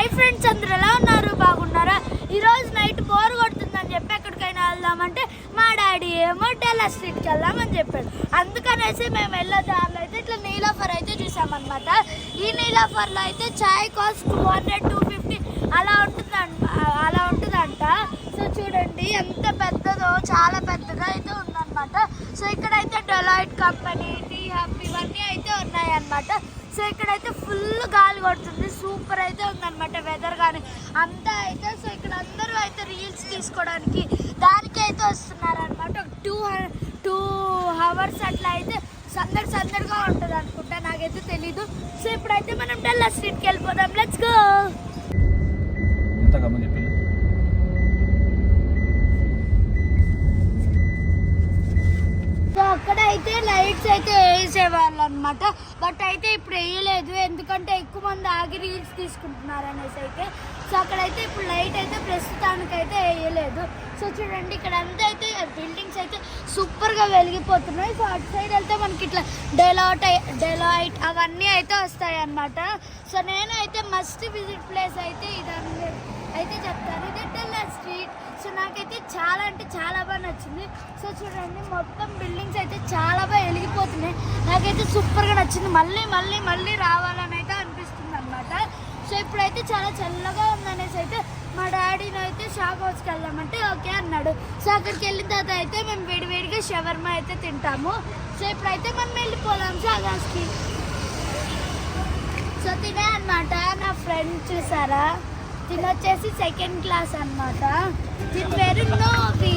Hi friends, అందరూ ఎలా ఉన్నారు? బాగున్నారా? ఈరోజు నైట్ బోర్ కొడుతుందని చెప్పి ఎక్కడికైనా వెళ్దామంటే మా డాడీ ఏమో డెల్లా స్ట్రీట్కి వెళ్దామని చెప్పాడు. అందుకనేసి మేము వెళ్ళే దారిలో అయితే ఇట్లా నీలోఫర్ అయితే చూసామన్నమాట. ఈ నీలోఫర్లో అయితే చాయ్ కాస్ట్ 200-250 అలా ఉంటుందంట. సో చూడండి ఎంత పెద్దదో, చాలా పెద్దగా అయితే ఉందన్నమాట. సో ఇక్కడైతే డెలాయిట్ కంపెనీ, టీ హబ్ ఇవన్నీ అయితే ఉన్నాయన్నమాట. సో ఇక్కడైతే ఫుల్ గాలి కొడుతుంది, సూపర్ అయితే ఉందన్నమాట వెదర్ కానీ అంతా అయితే. సో ఇక్కడ అందరూ అయితే రీల్స్ తీసుకోవడానికి దానికి అయితే వస్తున్నారనమాట. 2 hours అట్లా అయితే సందడిగా ఉంటుంది అనుకుంటా, నాకైతే తెలీదు. సో ఇప్పుడైతే మనం డెల్లా స్ట్రీట్కి వెళ్ళిపోదాం. Let's go. సో అక్కడైతే లైట్స్ అయితే వేసేవాళ్ళు అనమాట, బట్ అయితే ఇప్పుడు వేయలేదు ఎందుకంటే ఎక్కువ మంది ఆగి రీల్స్ తీసుకుంటున్నారు అనేసి అయితే. సో అక్కడైతే ఇప్పుడు లైట్ అయితే ప్రస్తుతానికి అయితే వేయలేదు. సో చూడండి ఇక్కడ అంతా అయితే బిల్డింగ్స్ అయితే సూపర్గా వెలిగిపోతున్నాయి. సో అటు సైడ్ వెళ్తే మనకి ఇట్లా డెలాయిట్ అవన్నీ అయితే వస్తాయి అన్నమాట. సో నేనైతే మస్ట్ విజిట్ ప్లేస్ అయితే ఇదన్నీ అయితే చెప్తాను. ఇది డెల్లా స్ట్రీట్. సో నాకైతే చాలా అంటే చాలా బాగా నచ్చింది. సో చూడండి మొత్తం బిల్డింగ్స్ అయితే చాలా బాగా వెలిగిపోతున్నాయి, నాకైతే సూపర్గా నచ్చింది. మళ్ళీ రావాలని అయితే అనిపిస్తుంది అనమాట. సో ఇప్పుడైతే చాలా చల్లగా ఉందనేసి అయితే మా డాడీని అయితే షాక్ హౌస్కి వెళ్దామంటే ఓకే అన్నాడు. సో అక్కడికి వెళ్ళిన తర్వాత అయితే మేము వేడివేడిగా షవర్మా అయితే తింటాము. సో ఇప్పుడైతే మనం వెళ్ళిపోదాం షాక్ హౌస్కి. సో తినే అనమాట. నా ఫ్రెండ్ చూసారా, తినొచ్చేసి 2nd క్లాస్ అనమాట. దీని పేరు నోవి.